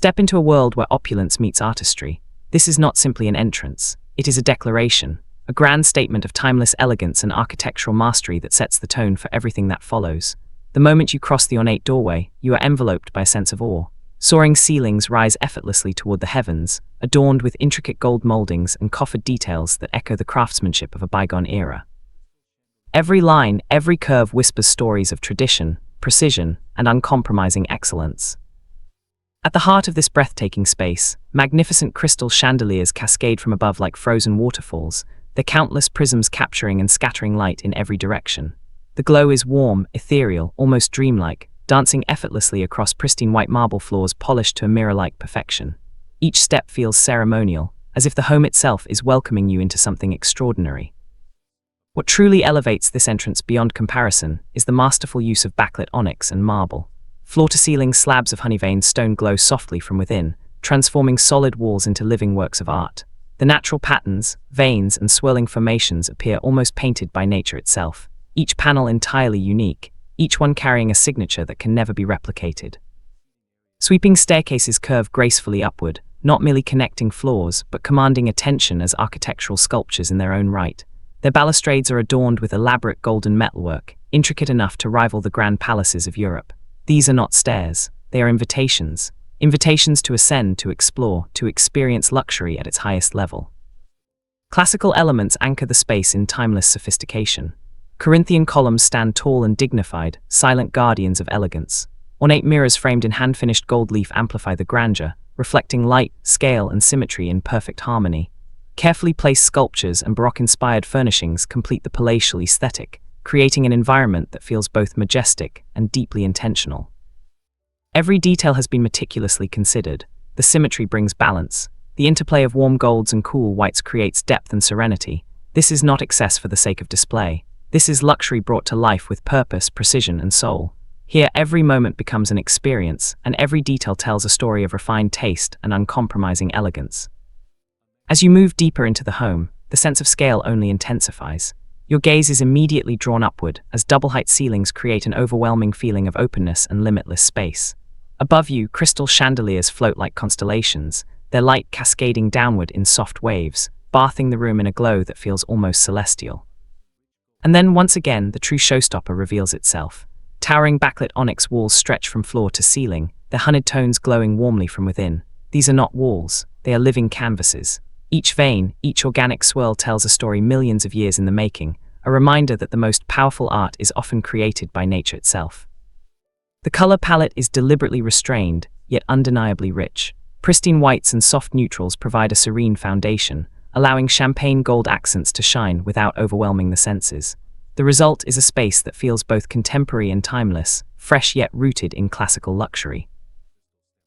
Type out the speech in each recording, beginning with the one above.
Step into a world where opulence meets artistry. This is not simply an entrance. It is a declaration, a grand statement of timeless elegance and architectural mastery that sets the tone for everything that follows. The moment you cross the ornate doorway, you are enveloped by a sense of awe. Soaring ceilings rise effortlessly toward the heavens, adorned with intricate gold moldings and coffered details that echo the craftsmanship of a bygone era. Every line, every curve whispers stories of tradition, precision, and uncompromising excellence. At the heart of this breathtaking space, magnificent crystal chandeliers cascade from above like frozen waterfalls, their countless prisms capturing and scattering light in every direction. The glow is warm, ethereal, almost dreamlike, dancing effortlessly across pristine white marble floors polished to a mirror-like perfection. Each step feels ceremonial, as if the home itself is welcoming you into something extraordinary. What truly elevates this entrance beyond comparison is the masterful use of backlit onyx and marble. Floor-to-ceiling slabs of honey-veined stone glow softly from within, transforming solid walls into living works of art. The natural patterns, veins, and swirling formations appear almost painted by nature itself, each panel entirely unique, each one carrying a signature that can never be replicated. Sweeping staircases curve gracefully upward, not merely connecting floors, but commanding attention as architectural sculptures in their own right. Their balustrades are adorned with elaborate golden metalwork, intricate enough to rival the grand palaces of Europe. These are not stairs, they are invitations. Invitations to ascend, to explore, to experience luxury at its highest level. Classical elements anchor the space in timeless sophistication. Corinthian columns stand tall and dignified, silent guardians of elegance. Ornate mirrors framed in hand-finished gold leaf amplify the grandeur, reflecting light, scale, and symmetry in perfect harmony. Carefully placed sculptures and Baroque-inspired furnishings complete the palatial aesthetic, creating an environment that feels both majestic and deeply intentional. Every detail has been meticulously considered. The symmetry brings balance. The interplay of warm golds and cool whites creates depth and serenity. This is not excess for the sake of display. This is luxury brought to life with purpose, precision, and soul. Here, every moment becomes an experience, and every detail tells a story of refined taste and uncompromising elegance. As you move deeper into the home, the sense of scale only intensifies. Your gaze is immediately drawn upward, as double-height ceilings create an overwhelming feeling of openness and limitless space. Above you, crystal chandeliers float like constellations, their light cascading downward in soft waves, bathing the room in a glow that feels almost celestial. And then once again, the true showstopper reveals itself. Towering backlit onyx walls stretch from floor to ceiling, their honeyed tones glowing warmly from within. These are not walls, they are living canvases. Each vein, each organic swirl tells a story millions of years in the making, a reminder that the most powerful art is often created by nature itself. The color palette is deliberately restrained, yet undeniably rich. Pristine whites and soft neutrals provide a serene foundation, allowing champagne gold accents to shine without overwhelming the senses. The result is a space that feels both contemporary and timeless, fresh yet rooted in classical luxury.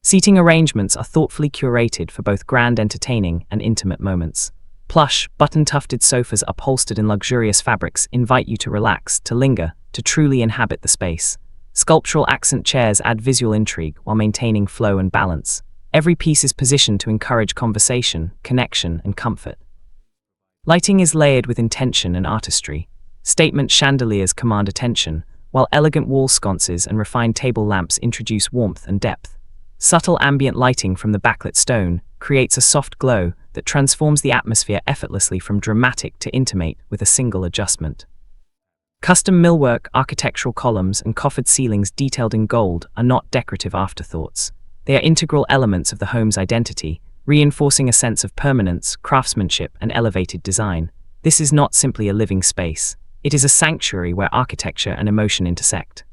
Seating arrangements are thoughtfully curated for both grand entertaining and intimate moments. Plush, button-tufted sofas upholstered in luxurious fabrics invite you to relax, to linger, to truly inhabit the space. Sculptural accent chairs add visual intrigue while maintaining flow and balance. Every piece is positioned to encourage conversation, connection, and comfort. Lighting is layered with intention and artistry. Statement chandeliers command attention, while elegant wall sconces and refined table lamps introduce warmth and depth. Subtle ambient lighting from the backlit stone creates a soft glow that transforms the atmosphere effortlessly from dramatic to intimate with a single adjustment. Custom millwork, architectural columns, and coffered ceilings detailed in gold are not decorative afterthoughts. They are integral elements of the home's identity, reinforcing a sense of permanence, craftsmanship, and elevated design. This is not simply a living space. It is a sanctuary where architecture and emotion intersect.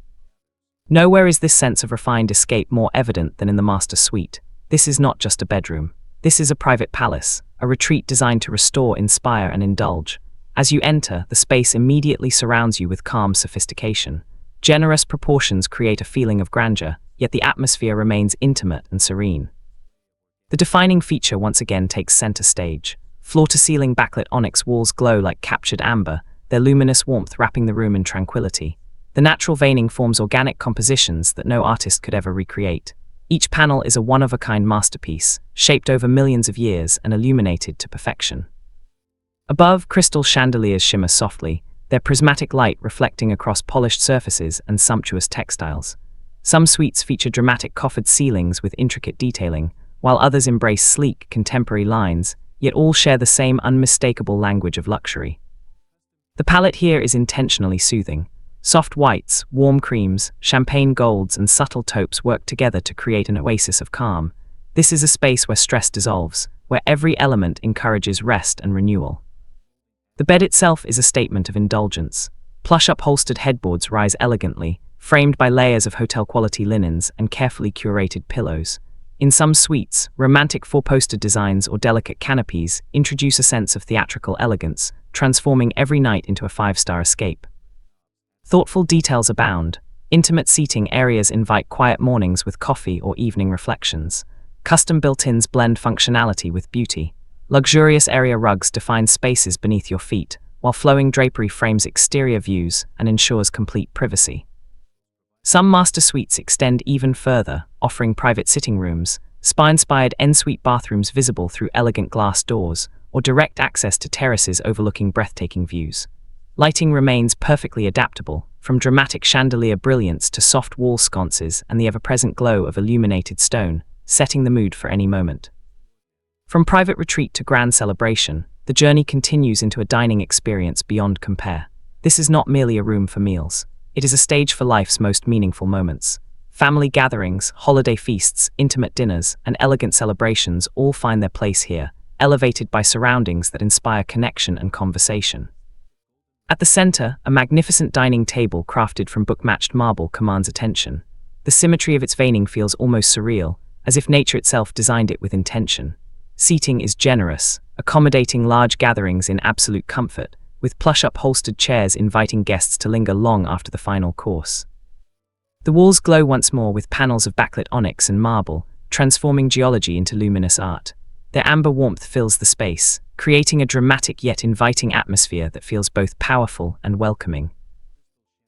Nowhere is this sense of refined escape more evident than in the master suite. This is not just a bedroom. This is a private palace, a retreat designed to restore, inspire, and indulge. As you enter, the space immediately surrounds you with calm sophistication. Generous proportions create a feeling of grandeur, yet the atmosphere remains intimate and serene. The defining feature once again takes center stage. Floor-to-ceiling backlit onyx walls glow like captured amber, their luminous warmth wrapping the room in tranquility. The natural veining forms organic compositions that no artist could ever recreate. Each panel is a one-of-a-kind masterpiece, shaped over millions of years and illuminated to perfection. Above, crystal chandeliers shimmer softly, their prismatic light reflecting across polished surfaces and sumptuous textiles. Some suites feature dramatic coffered ceilings with intricate detailing, while others embrace sleek, contemporary lines, yet all share the same unmistakable language of luxury. The palette here is intentionally soothing. Soft whites, warm creams, champagne golds, and subtle taupes work together to create an oasis of calm. This is a space where stress dissolves, where every element encourages rest and renewal. The bed itself is a statement of indulgence. Plush upholstered headboards rise elegantly, framed by layers of hotel-quality linens and carefully curated pillows. In some suites, romantic four-poster designs or delicate canopies introduce a sense of theatrical elegance, transforming every night into a five-star escape. Thoughtful details abound. Intimate seating areas invite quiet mornings with coffee or evening reflections. Custom built-ins blend functionality with beauty. Luxurious area rugs define spaces beneath your feet, while flowing drapery frames exterior views and ensures complete privacy. Some master suites extend even further, offering private sitting rooms, spa-inspired en-suite bathrooms visible through elegant glass doors, or direct access to terraces overlooking breathtaking views. Lighting remains perfectly adaptable, from dramatic chandelier brilliance to soft wall sconces and the ever-present glow of illuminated stone, setting the mood for any moment. From private retreat to grand celebration, the journey continues into a dining experience beyond compare. This is not merely a room for meals. It is a stage for life's most meaningful moments. Family gatherings, holiday feasts, intimate dinners, and elegant celebrations all find their place here, elevated by surroundings that inspire connection and conversation. At the center, a magnificent dining table crafted from book-matched marble commands attention. The symmetry of its veining feels almost surreal, as if nature itself designed it with intention. Seating is generous, accommodating large gatherings in absolute comfort, with plush upholstered chairs inviting guests to linger long after the final course. The walls glow once more with panels of backlit onyx and marble, transforming geology into luminous art. Their amber warmth fills the space, creating a dramatic yet inviting atmosphere that feels both powerful and welcoming.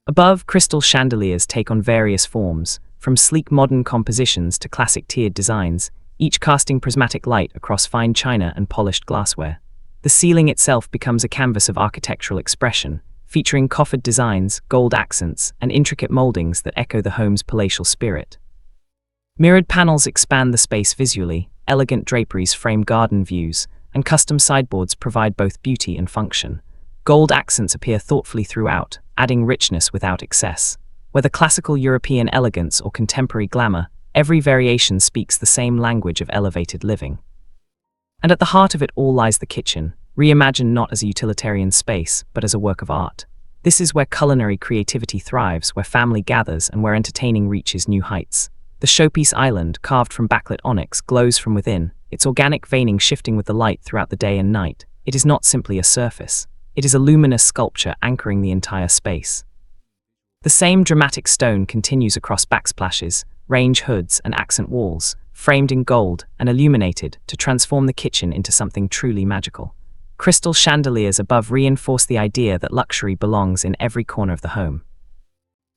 Above, crystal chandeliers take on various forms, from sleek modern compositions to classic tiered designs, each casting prismatic light across fine china and polished glassware. The ceiling itself becomes a canvas of architectural expression, featuring coffered designs, gold accents, and intricate moldings that echo the home's palatial spirit. Mirrored panels expand the space visually, elegant draperies frame garden views, and custom sideboards provide both beauty and function. Gold accents appear thoughtfully throughout, adding richness without excess. Whether classical European elegance or contemporary glamour, every variation speaks the same language of elevated living. And at the heart of it all lies the kitchen, reimagined not as a utilitarian space, but as a work of art. This is where culinary creativity thrives, where family gathers, and where entertaining reaches new heights. The showpiece island, carved from backlit onyx, glows from within, its organic veining shifting with the light throughout the day and night. It is not simply a surface. It is a luminous sculpture anchoring the entire space. The same dramatic stone continues across backsplashes, range hoods, and accent walls, framed in gold and illuminated to transform the kitchen into something truly magical. Crystal chandeliers above reinforce the idea that luxury belongs in every corner of the home.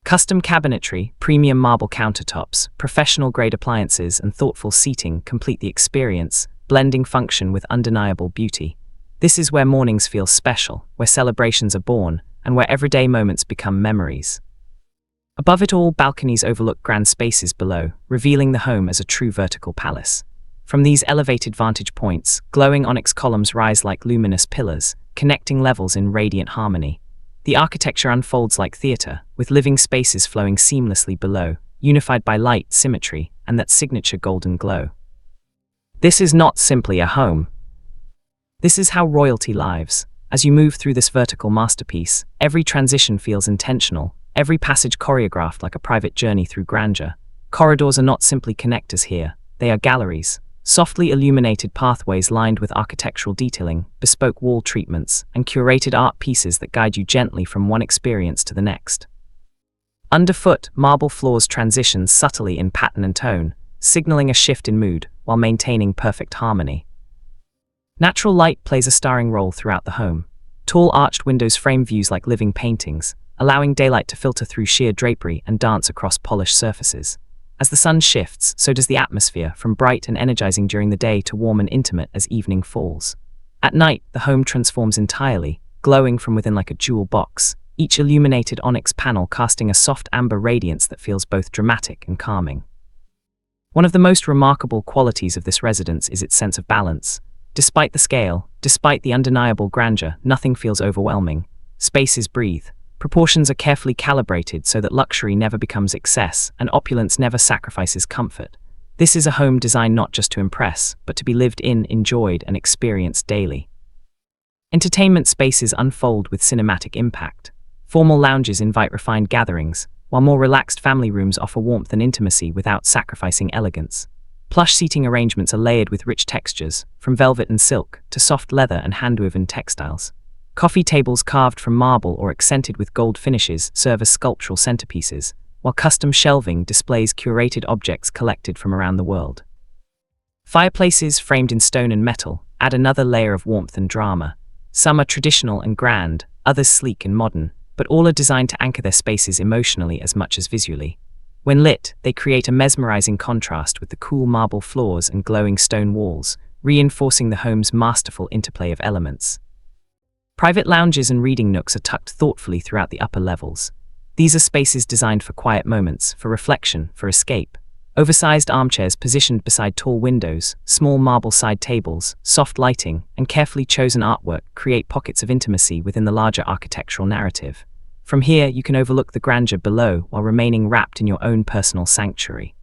Custom cabinetry, premium marble countertops, professional-grade appliances, and thoughtful seating complete the experience, blending function with undeniable beauty. This is where mornings feel special, where celebrations are born, and where everyday moments become memories. Above it all, balconies overlook grand spaces below, revealing the home as a true vertical palace. From these elevated vantage points, glowing onyx columns rise like luminous pillars, connecting levels in radiant harmony. The architecture unfolds like theater, with living spaces flowing seamlessly below, unified by light, symmetry, and that signature golden glow. This is not simply a home. This is how royalty lives. As you move through this vertical masterpiece, every transition feels intentional, every passage choreographed like a private journey through grandeur. Corridors are not simply connectors here, they are galleries. Softly illuminated pathways lined with architectural detailing, bespoke wall treatments, and curated art pieces that guide you gently from one experience to the next. Underfoot, marble floors transition subtly in pattern and tone, signaling a shift in mood while maintaining perfect harmony. Natural light plays a starring role throughout the home. Tall arched windows frame views like living paintings, allowing daylight to filter through sheer drapery and dance across polished surfaces. As the sun shifts, so does the atmosphere, from bright and energizing during the day to warm and intimate as evening falls. At night, the home transforms entirely, glowing from within like a jewel box, each illuminated onyx panel casting a soft amber radiance that feels both dramatic and calming. One of the most remarkable qualities of this residence is its sense of balance. Despite the scale, despite the undeniable grandeur, nothing feels overwhelming. Spaces breathe. Proportions are carefully calibrated so that luxury never becomes excess and opulence never sacrifices comfort. This is a home designed not just to impress, but to be lived in, enjoyed, and experienced daily. Entertainment spaces unfold with cinematic impact. Formal lounges invite refined gatherings, while more relaxed family rooms offer warmth and intimacy without sacrificing elegance. Plush seating arrangements are layered with rich textures, from velvet and silk to soft leather and hand-woven textiles. Coffee tables carved from marble or accented with gold finishes serve as sculptural centerpieces, while custom shelving displays curated objects collected from around the world. Fireplaces framed in stone and metal add another layer of warmth and drama. Some are traditional and grand, others sleek and modern, but all are designed to anchor their spaces emotionally as much as visually. When lit, they create a mesmerizing contrast with the cool marble floors and glowing stone walls, reinforcing the home's masterful interplay of elements. Private lounges and reading nooks are tucked thoughtfully throughout the upper levels. These are spaces designed for quiet moments, for reflection, for escape. Oversized armchairs positioned beside tall windows, small marble side tables, soft lighting, and carefully chosen artwork create pockets of intimacy within the larger architectural narrative. From here, you can overlook the grandeur below while remaining wrapped in your own personal sanctuary.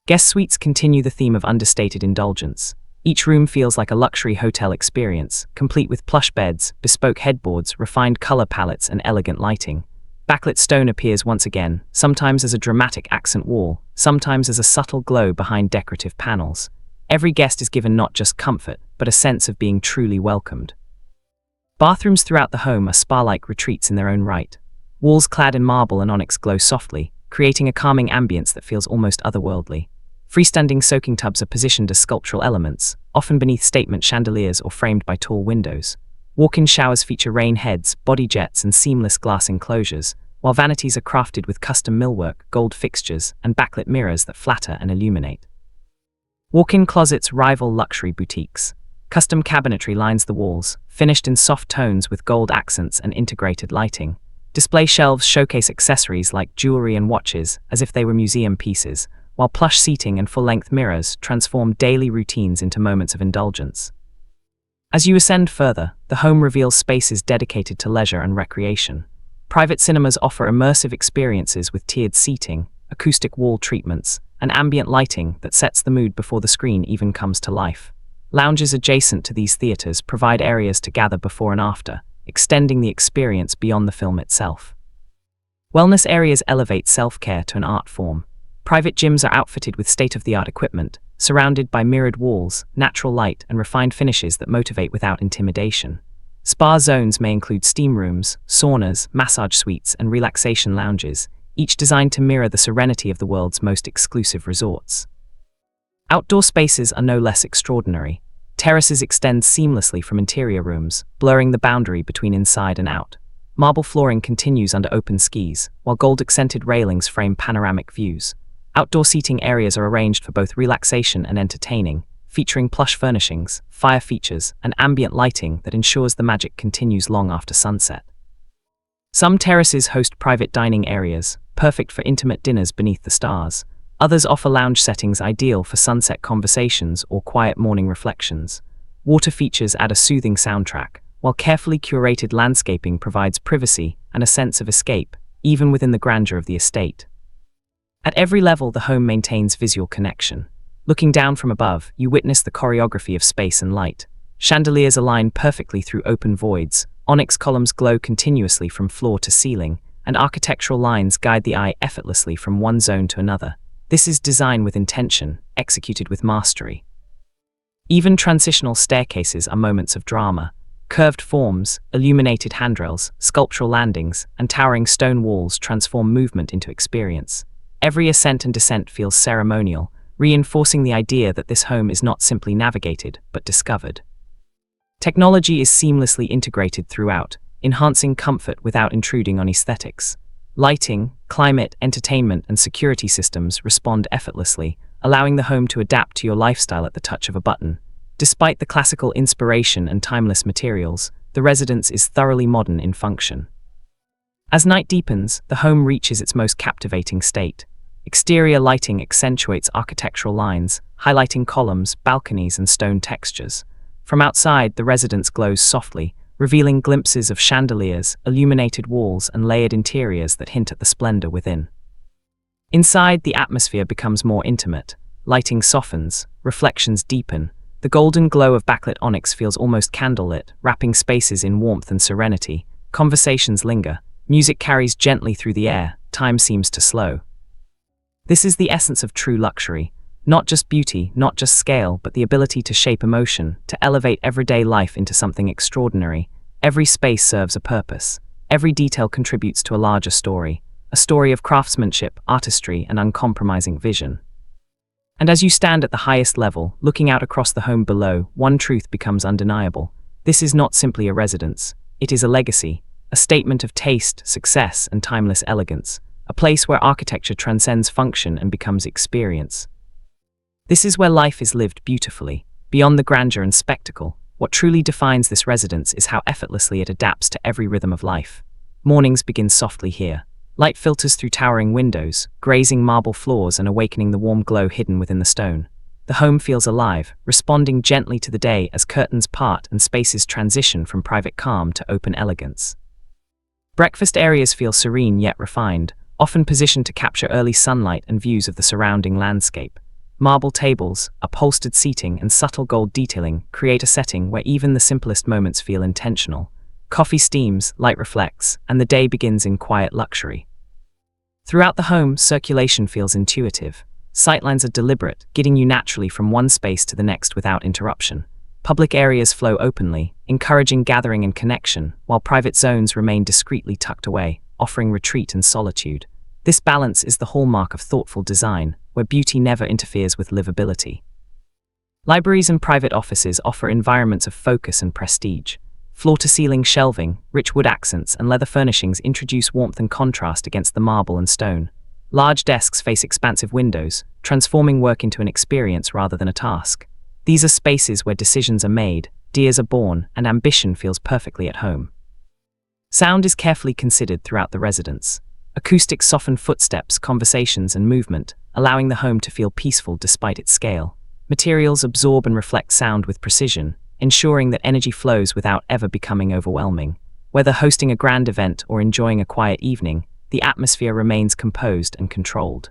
Guest suites continue the theme of understated indulgence. Each room feels like a luxury hotel experience, complete with plush beds, bespoke headboards, refined color palettes, and elegant lighting. Backlit stone appears once again, sometimes as a dramatic accent wall, sometimes as a subtle glow behind decorative panels. Every guest is given not just comfort, but a sense of being truly welcomed. Bathrooms throughout the home are spa-like retreats in their own right. Walls clad in marble and onyx glow softly, creating a calming ambience that feels almost otherworldly. Freestanding soaking tubs are positioned as sculptural elements, often beneath statement chandeliers or framed by tall windows. Walk-in showers feature rain heads, body jets, and seamless glass enclosures, while vanities are crafted with custom millwork, gold fixtures, and backlit mirrors that flatter and illuminate. Walk-in closets rival luxury boutiques. Custom cabinetry lines the walls, finished in soft tones with gold accents and integrated lighting. Display shelves showcase accessories like jewelry and watches as if they were museum pieces, while plush seating and full-length mirrors transform daily routines into moments of indulgence. As you ascend further, the home reveals spaces dedicated to leisure and recreation. Private cinemas offer immersive experiences with tiered seating, acoustic wall treatments, and ambient lighting that sets the mood before the screen even comes to life. Lounges adjacent to these theaters provide areas to gather before and after, extending the experience beyond the film itself. Wellness areas elevate self-care to an art form. Private gyms are outfitted with state-of-the-art equipment, surrounded by mirrored walls, natural light, and refined finishes that motivate without intimidation. Spa zones may include steam rooms, saunas, massage suites, and relaxation lounges, each designed to mirror the serenity of the world's most exclusive resorts. Outdoor spaces are no less extraordinary. Terraces extend seamlessly from interior rooms, blurring the boundary between inside and out. Marble flooring continues under open skis, while gold-accented railings frame panoramic views. Outdoor seating areas are arranged for both relaxation and entertaining, featuring plush furnishings, fire features, and ambient lighting that ensures the magic continues long after sunset. Some terraces host private dining areas, perfect for intimate dinners beneath the stars. Others offer lounge settings ideal for sunset conversations or quiet morning reflections. Water features add a soothing soundtrack, while carefully curated landscaping provides privacy and a sense of escape, even within the grandeur of the estate. At every level, the home maintains visual connection. Looking down from above, you witness the choreography of space and light. Chandeliers align perfectly through open voids, onyx columns glow continuously from floor to ceiling, and architectural lines guide the eye effortlessly from one zone to another. This is design with intention, executed with mastery. Even transitional staircases are moments of drama. Curved forms, illuminated handrails, sculptural landings, and towering stone walls transform movement into experience. Every ascent and descent feels ceremonial, reinforcing the idea that this home is not simply navigated, but discovered. Technology is seamlessly integrated throughout, enhancing comfort without intruding on aesthetics. Lighting, climate, entertainment, and security systems respond effortlessly, allowing the home to adapt to your lifestyle at the touch of a button. Despite the classical inspiration and timeless materials, the residence is thoroughly modern in function. As night deepens, the home reaches its most captivating state. Exterior lighting accentuates architectural lines, highlighting columns, balconies, and stone textures. From outside, the residence glows softly, revealing glimpses of chandeliers, illuminated walls, and layered interiors that hint at the splendor within. Inside, the atmosphere becomes more intimate. Lighting softens, reflections deepen. The golden glow of backlit onyx feels almost candlelit, wrapping spaces in warmth and serenity. Conversations linger. Music carries gently through the air. Time seems to slow. This is the essence of true luxury. Not just beauty, not just scale, but the ability to shape emotion, to elevate everyday life into something extraordinary. Every space serves a purpose. Every detail contributes to a larger story. A story of craftsmanship, artistry, and uncompromising vision. And as you stand at the highest level, looking out across the home below, one truth becomes undeniable. This is not simply a residence. It is a legacy, a statement of taste, success, and timeless elegance. A place where architecture transcends function and becomes experience. This is where life is lived beautifully. Beyond the grandeur and spectacle, what truly defines this residence is how effortlessly it adapts to every rhythm of life. Mornings begin softly here. Light filters through towering windows, grazing marble floors and awakening the warm glow hidden within the stone. The home feels alive, responding gently to the day as curtains part and spaces transition from private calm to open elegance. Breakfast areas feel serene yet refined, often positioned to capture early sunlight and views of the surrounding landscape. Marble tables, upholstered seating, and subtle gold detailing create a setting where even the simplest moments feel intentional. Coffee steams, light reflects, and the day begins in quiet luxury. Throughout the home, circulation feels intuitive. Sightlines are deliberate, guiding you naturally from one space to the next without interruption. Public areas flow openly, encouraging gathering and connection, while private zones remain discreetly tucked away, offering retreat and solitude. This balance is the hallmark of thoughtful design, where beauty never interferes with livability. Libraries and private offices offer environments of focus and prestige. Floor-to-ceiling shelving, rich wood accents, and leather furnishings introduce warmth and contrast against the marble and stone. Large desks face expansive windows, transforming work into an experience rather than a task. These are spaces where decisions are made, ideas are born, and ambition feels perfectly at home. Sound is carefully considered throughout the residence. Acoustics soften footsteps, conversations, and movement, allowing the home to feel peaceful despite its scale. Materials absorb and reflect sound with precision, ensuring that energy flows without ever becoming overwhelming. Whether hosting a grand event or enjoying a quiet evening, the atmosphere remains composed and controlled.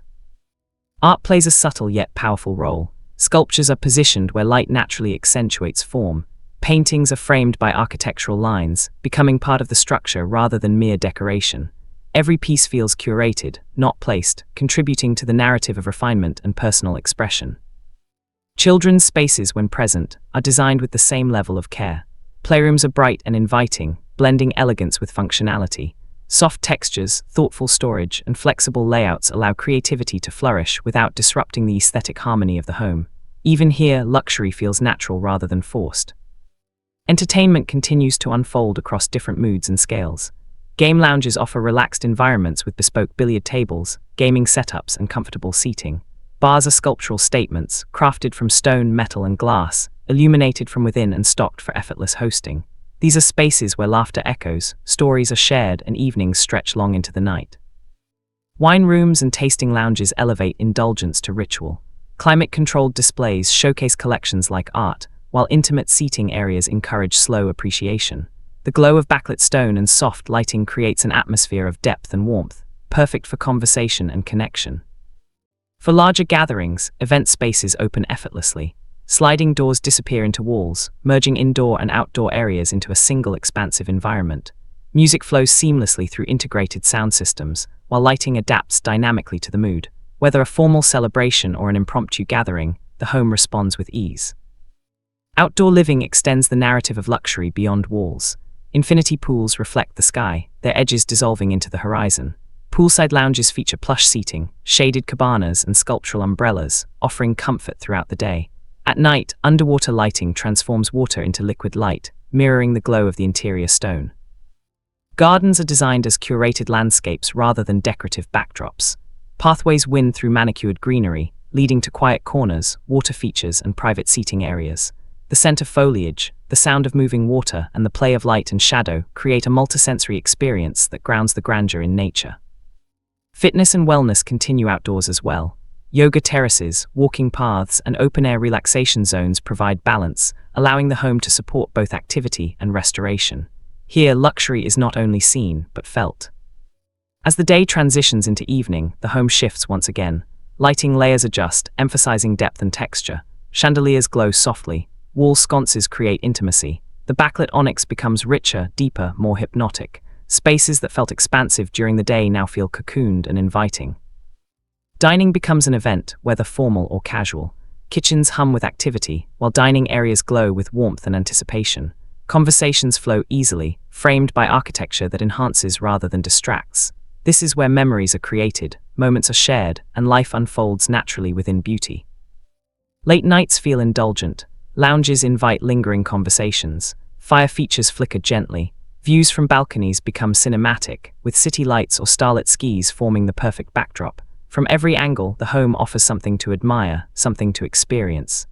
Art plays a subtle yet powerful role. Sculptures are positioned where light naturally accentuates form. Paintings are framed by architectural lines, becoming part of the structure rather than mere decoration. Every piece feels curated, not placed, contributing to the narrative of refinement and personal expression. Children's spaces, when present, are designed with the same level of care. Playrooms are bright and inviting, blending elegance with functionality. Soft textures, thoughtful storage, and flexible layouts allow creativity to flourish without disrupting the aesthetic harmony of the home. Even here, luxury feels natural rather than forced. Entertainment continues to unfold across different moods and scales. Game lounges offer relaxed environments with bespoke billiard tables, gaming setups, and comfortable seating. Bars are sculptural statements, crafted from stone, metal, and glass, illuminated from within and stocked for effortless hosting. These are spaces where laughter echoes, stories are shared, and evenings stretch long into the night. Wine rooms and tasting lounges elevate indulgence to ritual. Climate-controlled displays showcase collections like art, while intimate seating areas encourage slow appreciation. The glow of backlit stone and soft lighting creates an atmosphere of depth and warmth, perfect for conversation and connection. For larger gatherings, event spaces open effortlessly. Sliding doors disappear into walls, merging indoor and outdoor areas into a single expansive environment. Music flows seamlessly through integrated sound systems, while lighting adapts dynamically to the mood. Whether a formal celebration or an impromptu gathering, the home responds with ease. Outdoor living extends the narrative of luxury beyond walls. Infinity pools reflect the sky, their edges dissolving into the horizon. Poolside lounges feature plush seating, shaded cabanas, and sculptural umbrellas, offering comfort throughout the day. At night, underwater lighting transforms water into liquid light, mirroring the glow of the interior stone. Gardens are designed as curated landscapes rather than decorative backdrops. Pathways wind through manicured greenery, leading to quiet corners, water features, and private seating areas. The scent of foliage, the sound of moving water, and the play of light and shadow create a multisensory experience that grounds the grandeur in nature. Fitness and wellness continue outdoors as well. Yoga terraces, walking paths, and open-air relaxation zones provide balance, allowing the home to support both activity and restoration. Here, luxury is not only seen, but felt. As the day transitions into evening, the home shifts once again. Lighting layers adjust, emphasizing depth and texture. Chandeliers glow softly. Wall sconces create intimacy. The backlit onyx becomes richer, deeper, more hypnotic. Spaces that felt expansive during the day now feel cocooned and inviting. Dining becomes an event, whether formal or casual. Kitchens hum with activity, while dining areas glow with warmth and anticipation. Conversations flow easily, framed by architecture that enhances rather than distracts. This is where memories are created, moments are shared, and life unfolds naturally within beauty. Late nights feel indulgent. Lounges invite lingering conversations. Fire features flicker gently. Views from balconies become cinematic, with city lights or starlit skies forming the perfect backdrop. From every angle, the home offers something to admire, something to experience.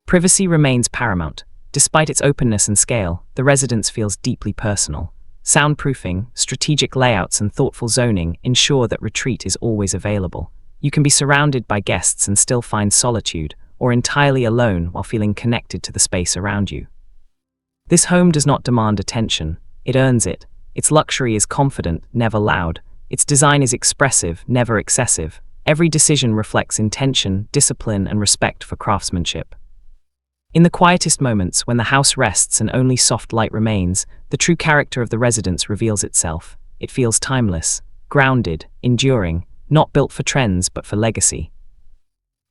Privacy remains paramount. Despite its openness and scale, the residence feels deeply personal. Soundproofing, strategic layouts, and thoughtful zoning ensure that retreat is always available. You can be surrounded by guests and still find solitude, or entirely alone while feeling connected to the space around you. This home does not demand attention, it earns it. Its luxury is confident, never loud. Its design is expressive, never excessive. Every decision reflects intention, discipline, and respect for craftsmanship. In the quietest moments, when the house rests and only soft light remains, the true character of the residence reveals itself. It feels timeless, grounded, enduring, not built for trends but for legacy.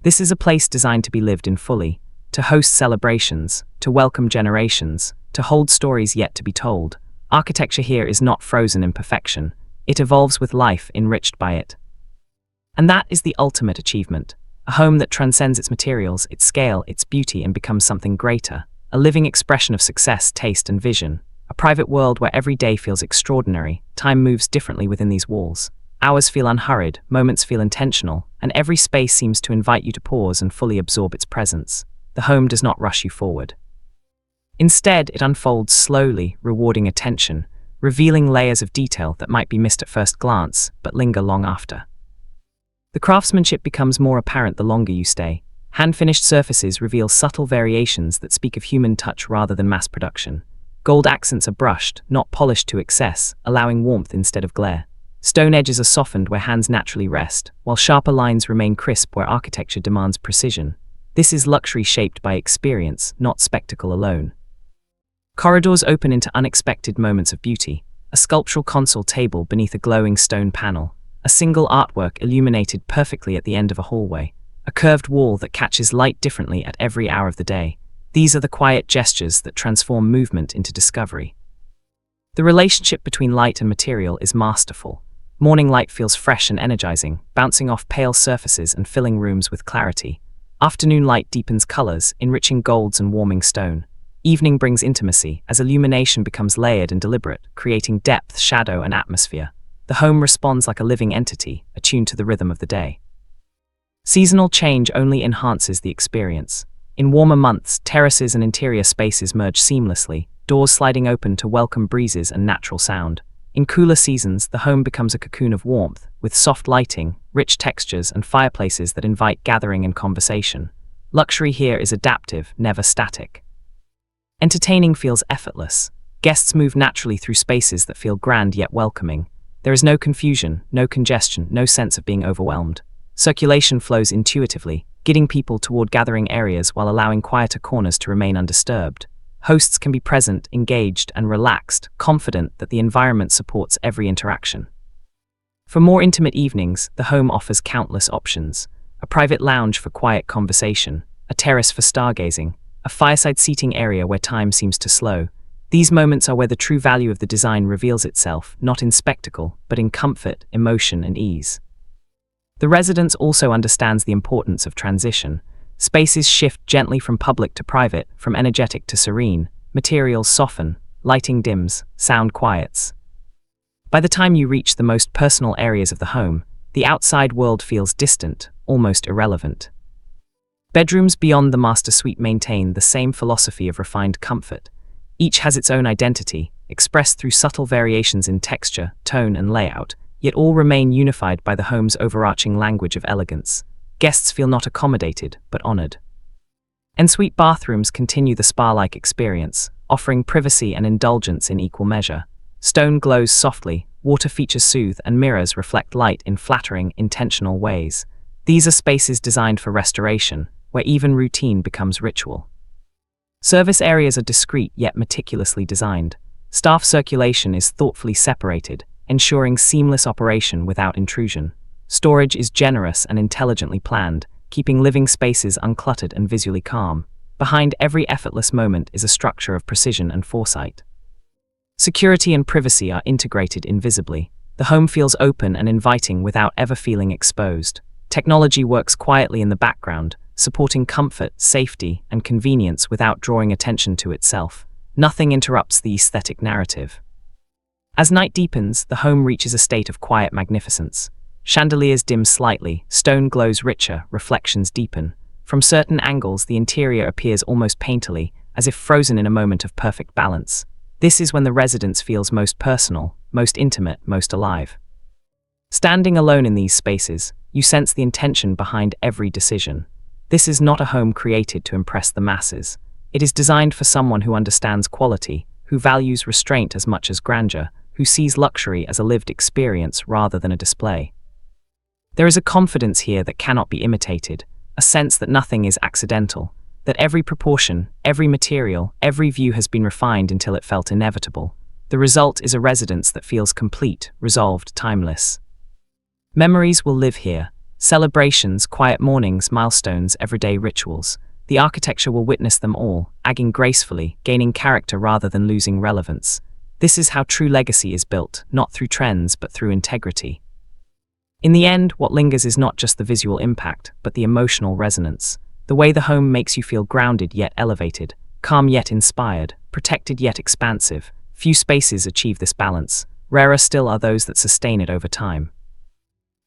This is a place designed to be lived in fully, to host celebrations, to welcome generations, to hold stories yet to be told. Architecture here is not frozen in perfection. It evolves with life, enriched by it. And that is the ultimate achievement. A home that transcends its materials, its scale, its beauty, and becomes something greater. A living expression of success, taste, and vision. A private world where every day feels extraordinary. Time moves differently within these walls. Hours feel unhurried, moments feel intentional, and every space seems to invite you to pause and fully absorb its presence. The home does not rush you forward. Instead, it unfolds slowly, rewarding attention, revealing layers of detail that might be missed at first glance, but linger long after. The craftsmanship becomes more apparent the longer you stay. Hand-finished surfaces reveal subtle variations that speak of human touch rather than mass production. Gold accents are brushed, not polished to excess, allowing warmth instead of glare. Stone edges are softened where hands naturally rest, while sharper lines remain crisp where architecture demands precision. This is luxury shaped by experience, not spectacle alone. Corridors open into unexpected moments of beauty. A sculptural console table beneath a glowing stone panel. A single artwork illuminated perfectly at the end of a hallway. A curved wall that catches light differently at every hour of the day. These are the quiet gestures that transform movement into discovery. The relationship between light and material is masterful. Morning light feels fresh and energizing, bouncing off pale surfaces and filling rooms with clarity. Afternoon light deepens colors, enriching golds and warming stone. Evening brings intimacy, as illumination becomes layered and deliberate, creating depth, shadow, and atmosphere. The home responds like a living entity, attuned to the rhythm of the day. Seasonal change only enhances the experience. In warmer months, terraces and interior spaces merge seamlessly, doors sliding open to welcome breezes and natural sound. In cooler seasons, the home becomes a cocoon of warmth, with soft lighting, rich textures, and fireplaces that invite gathering and conversation. Luxury here is adaptive, never static. Entertaining feels effortless. Guests move naturally through spaces that feel grand yet welcoming. There is no confusion, no congestion, no sense of being overwhelmed. Circulation flows intuitively, guiding people toward gathering areas while allowing quieter corners to remain undisturbed. Hosts can be present, engaged, and relaxed, confident that the environment supports every interaction. For more intimate evenings, the home offers countless options. A private lounge for quiet conversation, a terrace for stargazing, a fireside seating area where time seems to slow. These moments are where the true value of the design reveals itself, not in spectacle, but in comfort, emotion, and ease. The residence also understands the importance of transition. Spaces shift gently from public to private, from energetic to serene. Materials soften, lighting dims, sound quiets. By the time you reach the most personal areas of the home, the outside world feels distant, almost irrelevant. Bedrooms beyond the master suite maintain the same philosophy of refined comfort. Each has its own identity, expressed through subtle variations in texture, tone, and layout, yet all remain unified by the home's overarching language of elegance. Guests feel not accommodated, but honored. Ensuite bathrooms continue the spa-like experience, offering privacy and indulgence in equal measure. Stone glows softly, water features soothe, and mirrors reflect light in flattering, intentional ways. These are spaces designed for restoration, where even routine becomes ritual. Service areas are discreet yet meticulously designed. Staff circulation is thoughtfully separated, ensuring seamless operation without intrusion. Storage is generous and intelligently planned, keeping living spaces uncluttered and visually calm. Behind every effortless moment is a structure of precision and foresight. Security and privacy are integrated invisibly. The home feels open and inviting without ever feeling exposed. Technology works quietly in the background, supporting comfort, safety, and convenience without drawing attention to itself. Nothing interrupts the aesthetic narrative. As night deepens, the home reaches a state of quiet magnificence. Chandeliers dim slightly, stone glows richer, reflections deepen. From certain angles, the interior appears almost painterly, as if frozen in a moment of perfect balance. This is when the residence feels most personal, most intimate, most alive. Standing alone in these spaces, you sense the intention behind every decision. This is not a home created to impress the masses. It is designed for someone who understands quality, who values restraint as much as grandeur, who sees luxury as a lived experience rather than a display. There is a confidence here that cannot be imitated, a sense that nothing is accidental, that every proportion, every material, every view has been refined until it felt inevitable. The result is a residence that feels complete, resolved, timeless. Memories will live here. Celebrations, quiet mornings, milestones, everyday rituals. The architecture will witness them all, aging gracefully, gaining character rather than losing relevance. This is how true legacy is built, not through trends but through integrity. In the end, what lingers is not just the visual impact, but the emotional resonance. The way the home makes you feel grounded yet elevated, calm yet inspired, protected yet expansive. Few spaces achieve this balance. Rarer still are those that sustain it over time.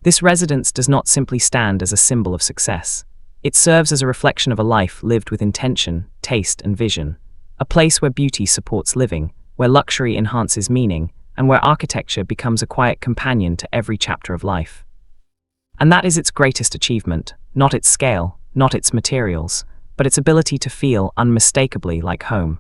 This residence does not simply stand as a symbol of success. It serves as a reflection of a life lived with intention, taste, and vision. A place where beauty supports living, where luxury enhances meaning, and where architecture becomes a quiet companion to every chapter of life. And that is its greatest achievement, not its scale, not its materials, but its ability to feel unmistakably like home.